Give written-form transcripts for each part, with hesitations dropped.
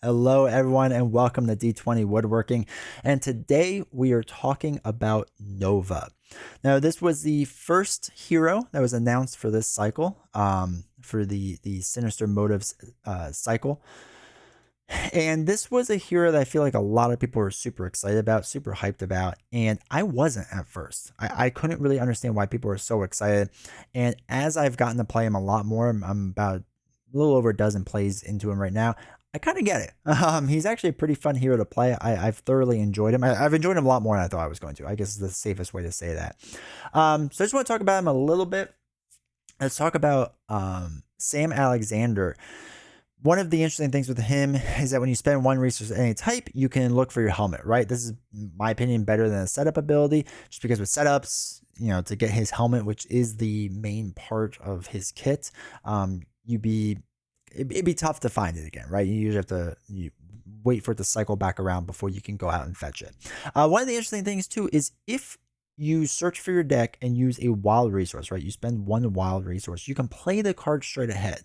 Hello, everyone, and welcome to D20 Woodworking. And today we are talking about Nova. Now, this was the first hero that was announced for this cycle, for the Sinister Motives cycle. And this was a hero that I feel like a lot of people were super excited about, super hyped about. And I wasn't at first. I couldn't really understand why people were so excited. And as I've gotten to play him a lot more, I'm about a little over a dozen plays into him right now. I kind of get it. He's actually a pretty fun hero to play. I've thoroughly enjoyed him. I've enjoyed him a lot more than I thought I was going to. I guess is the safest way to say that. So I just want to talk about him a little bit. Let's talk about Sam Alexander. One of the interesting things with him is that when you spend one resource of any type, you can look for your helmet, right? This is, in my opinion, better than a setup ability, just because with setups, to get his helmet, which is the main part of his kit, it'd be tough to find it again, right? You usually have to wait for it to cycle back around before you can go out and fetch it. One of the interesting things too is if you search for your deck and use a wild resource, right? You spend one wild resource, you can play the card straight ahead.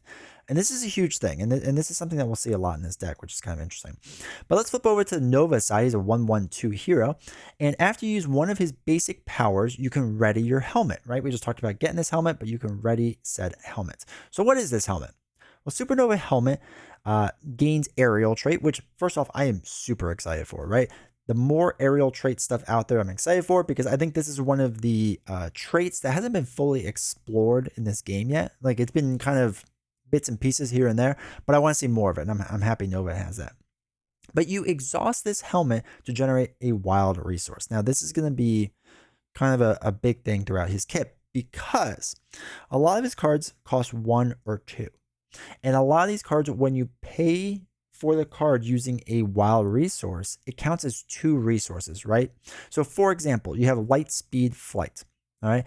And this is a huge thing. And this is something that we'll see a lot in this deck, which is kind of interesting. But let's flip over to Nova's side. He's a 1/1/2 hero. And after you use one of his basic powers, you can ready your helmet, right? We just talked about getting this helmet, but you can ready said helmet. So what is this helmet? Well, Supernova Helmet gains aerial trait, which first off, I am super excited for, right? The more aerial trait stuff out there, I'm excited for because I think this is one of the traits that hasn't been fully explored in this game yet. Like it's been kind of bits and pieces here and there, but I want to see more of it. And I'm happy Nova has that. But you exhaust this helmet to generate a wild resource. Now, this is going to be kind of a big thing throughout his kit because a lot of his cards cost 1 or 2. And a lot of these cards, when you pay for the card using a wild resource, it counts as 2 resources, right? So for example, you have light speed flight, all right?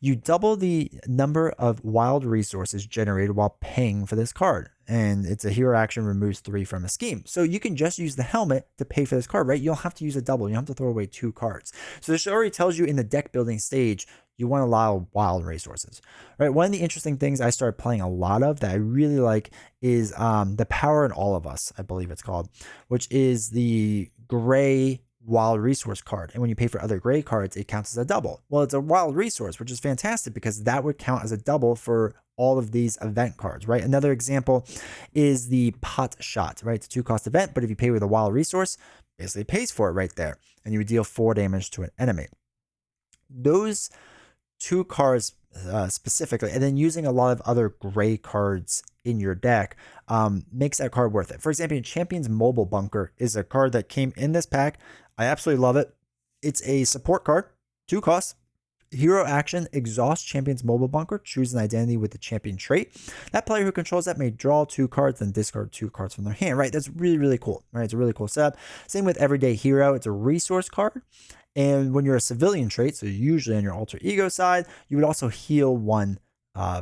You double the number of wild resources generated while paying for this card. And it's a hero action, removes 3 from a scheme. So you can just use the helmet to pay for this card, right? You don't have to use a double. You don't have to throw away 2 cards. So this already tells you in the deck building stage, you want a lot of wild resources, right? One of the interesting things I started playing a lot of that I really like is the Power in All of Us, I believe it's called, which is the gray wild resource card. And when you pay for other gray cards, it counts as a double. Well, it's a wild resource, which is fantastic because that would count as a double for all of these event cards, right? Another example is the Pot Shot, right? It's a 2-cost event, but if you pay with a wild resource, basically pays for it right there. And you would deal 4 damage to an enemy. Those 2 cards specifically, and then using a lot of other gray cards in your deck makes that card worth it. For example, Champion's Mobile Bunker is a card that came in this pack. I absolutely love it. It's a support card, 2 costs. Hero action, exhaust Champion's Mobile Bunker, choose an identity with the champion trait. That player who controls that may draw 2 cards, then discard 2 cards from their hand, right? That's really, really cool, right? It's a really cool setup. Same with Everyday Hero. It's a resource card. And when you're a civilian trait, so usually on your alter ego side, you would also heal 1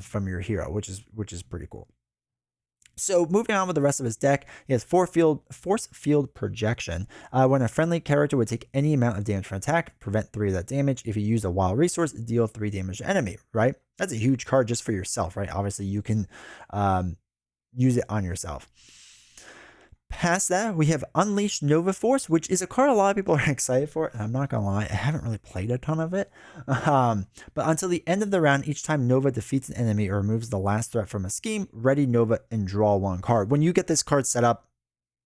from your hero, which is pretty cool. So moving on with the rest of his deck, he has force field projection. When a friendly character would take any amount of damage from attack, prevent 3 of that damage. If you use a wild resource, deal 3 damage to enemy, right? That's a huge card just for yourself, right? Obviously, you can use it on yourself. Past that, we have Unleashed Nova Force, which is a card a lot of people are excited for. And I'm not going to lie, I haven't really played a ton of it. But until the end of the round, each time Nova defeats an enemy or removes the last threat from a scheme, ready Nova and draw 1 card. When you get this card set up,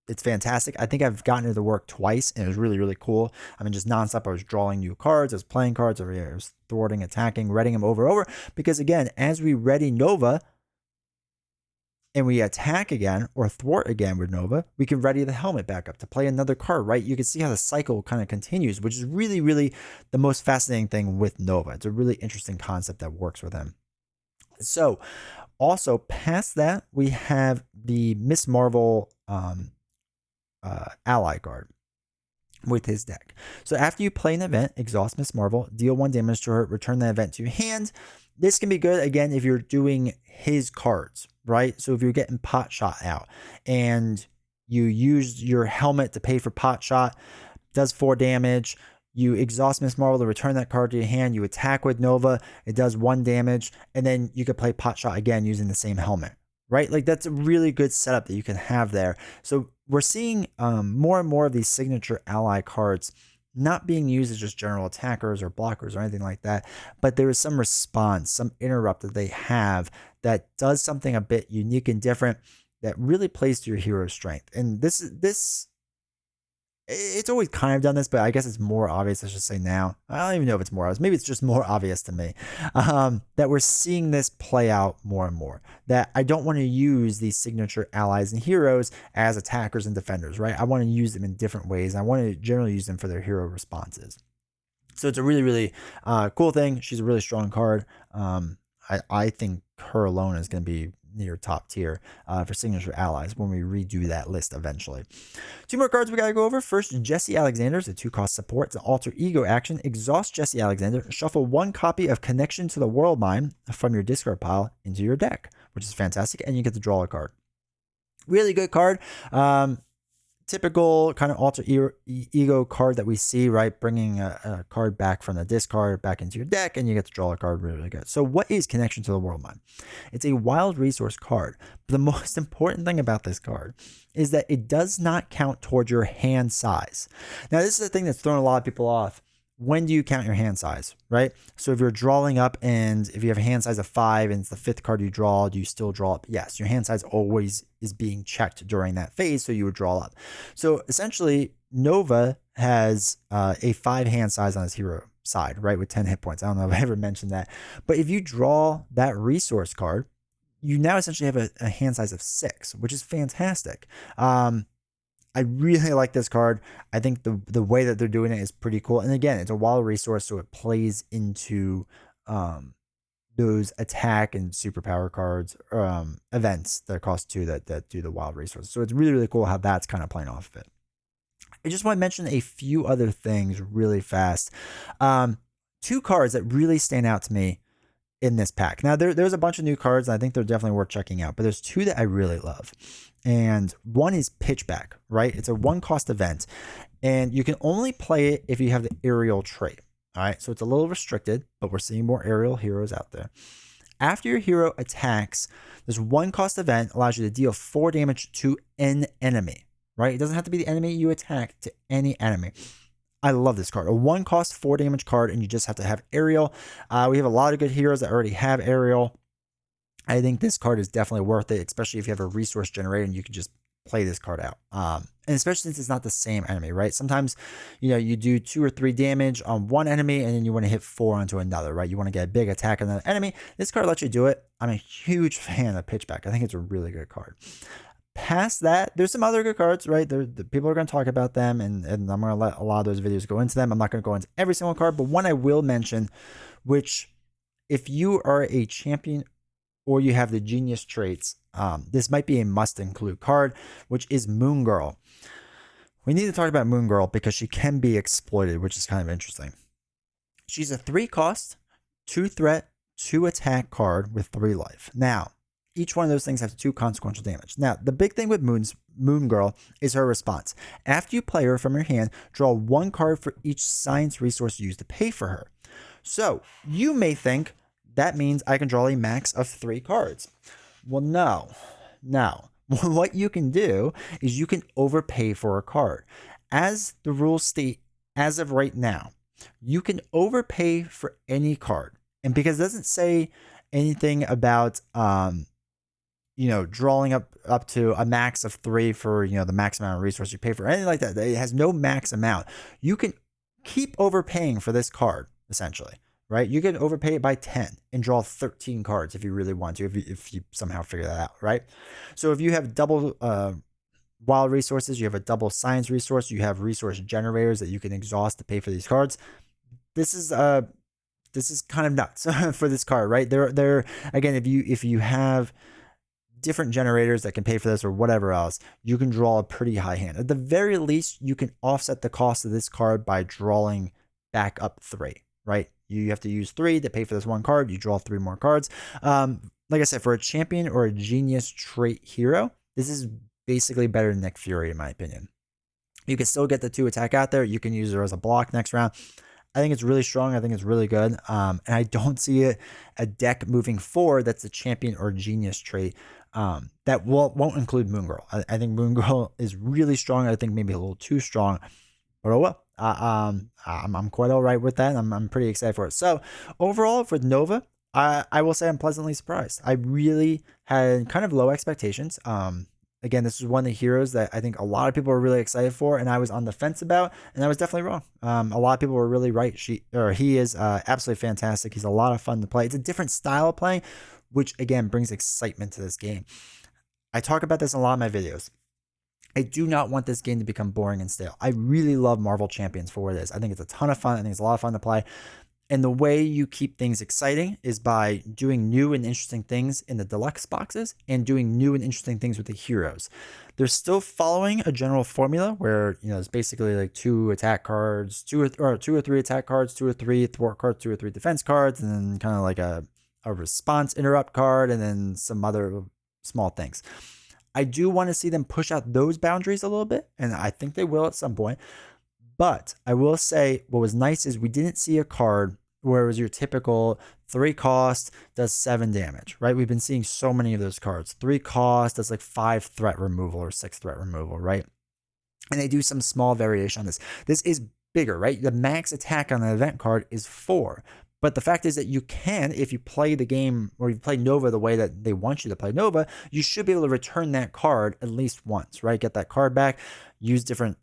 it's fantastic. I think I've gotten it to work twice, and it was really, really cool. I mean, just nonstop, I was drawing new cards, I was playing cards, I was thwarting, attacking, readying them over. Because again, as we ready Nova, and we attack again or thwart again with Nova, we can ready the helmet back up to play another card, right? You can see how the cycle kind of continues, which is really, really the most fascinating thing with Nova. It's a really interesting concept that works with him. So also past that, we have the Miss Marvel ally card with his deck. So after you play an event, exhaust Miss Marvel, deal 1 damage to her, return the event to your hand. This can be good, again, if you're doing his cards, right? So if you're getting Pot Shot out and you use your helmet to pay for Pot Shot, does 4 damage, you exhaust Miss Marvel to return that card to your hand, you attack with Nova, it does 1 damage, and then you could play Pot Shot again using the same helmet, right? Like that's a really good setup that you can have there. So we're seeing more and more of these signature ally cards not being used as just general attackers or blockers or anything like that, but there is some response, some interrupt that they have that does something a bit unique and different that really plays to your hero's strength. And this it's always kind of done this, but I guess it's more obvious. I should say now. I don't even know if it's more obvious. Maybe it's just more obvious to me that we're seeing this play out more and more. That I don't want to use these signature allies and heroes as attackers and defenders, right? I want to use them in different ways. I want to generally use them for their hero responses. So it's a really, really cool thing. She's a really strong card. I think her alone is going to be near top tier for signature allies when we redo that list eventually. Two more cards we got to go over. First, Jesse Alexander is a 2-cost support. It's an alter ego action. Exhaust Jesse Alexander. Shuffle 1 copy of Connection to the Worldmind from your discard pile into your deck, which is fantastic. And you get to draw a card. Really good card. Typical kind of alter ego card that we see, right? Bringing a card back from the discard back into your deck, and you get to draw a card really, really good. So what is Connection to the Worldmind? It's a wild resource card. But the most important thing about this card is that it does not count towards your hand size. Now, this is a thing that's thrown a lot of people off. When do you count your hand size, right? So if you're drawing up and if you have a hand size of 5 and it's the 5th card you draw, do you still draw up? Yes, your hand size always is being checked during that phase, so you would draw up. So essentially, Nova has a 5 hand size on his hero side, right, with 10 hit points. I don't know if I ever mentioned that. But if you draw that resource card, you now essentially have a hand size of 6, which is fantastic. I really like this card. I think the way that they're doing it is pretty cool. And again, it's a wild resource, so it plays into those attack and superpower cards events that cost 2 that do the wild resource. So it's really, really cool how that's kind of playing off of it. I just want to mention a few other things really fast. 2 cards that really stand out to me in this pack. Now, there's a bunch of new cards, and I think they're definitely worth checking out, but there's 2 that I really love. And one is Pitchback, right? It's a 1-cost event, and you can only play it if you have the aerial trait. All right, so it's a little restricted, but we're seeing more aerial heroes out there. After your hero attacks, this 1-cost event allows you to deal 4 damage to an enemy, right? It doesn't have to be the enemy you attack, to any enemy. I love this card. A 1-cost 4 damage card, and you just have to have aerial. We have a lot of good heroes that already have aerial. I think this card is definitely worth it, especially if you have a resource generator and you can just play this card out. And especially since it's not the same enemy, right? Sometimes, you do 2 or 3 damage on one enemy and then you want to hit 4 onto another, right? You want to get a big attack on that enemy. This card lets you do it. I'm a huge fan of Pitchback. I think it's a really good card. Past that, there's some other good cards, right? The people are going to talk about them, and I'm going to let a lot of those videos go into them. I'm not going to go into every single card, but one I will mention, which if you are a champion or you have the genius traits, this might be a must-include card, which is Moon Girl. We need to talk about Moon Girl because she can be exploited, which is kind of interesting. She's a 3-cost, 2-threat, 2-attack card with 3 life. Now, each one of those things has 2 consequential damage. Now, the big thing with Moon Girl is her response. After you play her from your hand, draw 1 card for each science resource used to pay for her. So, you may think, that means I can draw a max of 3 cards. Well, no. What you can do is you can overpay for a card. As the rules state, as of right now, you can overpay for any card. And because it doesn't say anything about, drawing up to a max of 3 for, the max amount of resources you pay for, anything like that. It has no max amount. You can keep overpaying for this card, essentially. Right? You can overpay it by 10 and draw 13 cards if you really want to, if you somehow figure that out, right? So if you have double wild resources, you have a double science resource, you have resource generators that you can exhaust to pay for these cards. This is kind of nuts for this card, right? There again, if you have different generators that can pay for this or whatever else, you can draw a pretty high hand. At the very least, you can offset the cost of this card by drawing back up 3, right? You have to use 3 to pay for this 1 card. You draw 3 more cards. Like I said, for a champion or a genius trait hero, this is basically better than Nick Fury, in my opinion. You can still get the 2 attack out there. You can use her as a block next round. I think it's really strong. I think it's really good. And I don't see a deck moving forward that's a champion or genius trait That won't include Moon Girl. I think Moon Girl is really strong. I think maybe a little too strong, but oh well. I'm quite all right with that. I'm pretty excited for it. So overall, for Nova, I will say I'm pleasantly surprised. I really had kind of low expectations. Again, this is one of the heroes that I think a lot of people are really excited for, and I was on the fence about, and I was definitely wrong. A lot of people were really right. He is absolutely fantastic. He's a lot of fun to play. It's a different style of playing, which again brings excitement to this game. I talk about this in a lot of my videos. I do not want this game to become boring and stale. I really love Marvel Champions for what it is. I think it's a ton of fun. I think it's a lot of fun to play. And the way you keep things exciting is by doing new and interesting things in the deluxe boxes and doing new and interesting things with the heroes. They're still following a general formula where, it's basically like 2 attack cards, 2 or 3 attack cards, 2 or 3 thwart cards, 2 or 3 defense cards, and then kind of like a response interrupt card, and then some other small things. I do want to see them push out those boundaries a little bit, and I think they will at some point. But I will say what was nice is we didn't see a card where it was your typical 3 cost, does 7 damage, right? We've been seeing so many of those cards. 3 cost does like 5 threat removal or 6 threat removal, right? And they do some small variation on this. This is bigger, right? The max attack on the event card is 4. But the fact is that you can, if you play the game or you play Nova the way that they want you to play Nova, you should be able to return that card at least once, right? Get that card back, use different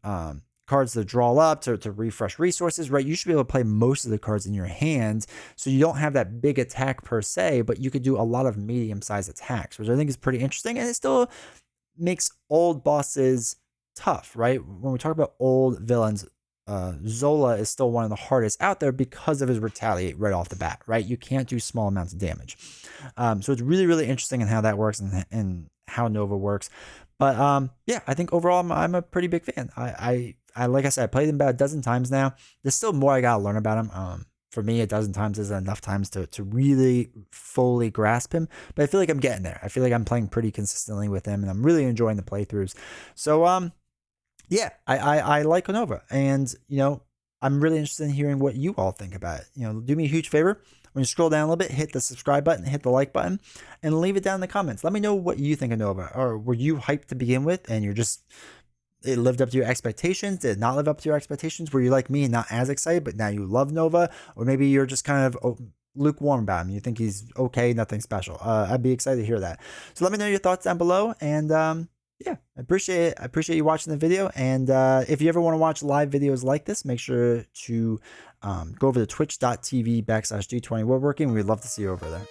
cards to draw up to refresh resources, right? You should be able to play most of the cards in your hand, so you don't have that big attack per se, but you could do a lot of medium-sized attacks, which I think is pretty interesting, and it still makes old bosses tough, right? When we talk about old villains, Zola is still one of the hardest out there because of his retaliate right off the bat, right? You can't do small amounts of damage. So it's really, really interesting in how that works and how Nova works. But yeah, I think overall I'm a pretty big fan. I like I said, I played him about a dozen times now. There's still more I gotta learn about him. For me, a dozen times isn't enough times to really fully grasp him. But I feel like I'm getting there. I feel like I'm playing pretty consistently with him, and I'm really enjoying the playthroughs. So yeah, I like Nova, and I'm really interested in hearing what you all think about it. Do me a huge favor. When you scroll down a little bit, hit the subscribe button, hit the like button, and leave it down in the comments. Let me know what you think of Nova. Or were you hyped to begin with and it lived up to your expectations? Did it not live up to your expectations? Were you like me and not as excited, but now you love Nova? Or maybe you're just kind of lukewarm about him. You think he's okay, nothing special. I'd be excited to hear that. So let me know your thoughts down below. And yeah, I appreciate it. I appreciate you watching the video. And if you ever want to watch live videos like this, make sure to go over to twitch.tv/G20 Woodworking. We'd love to see you over there.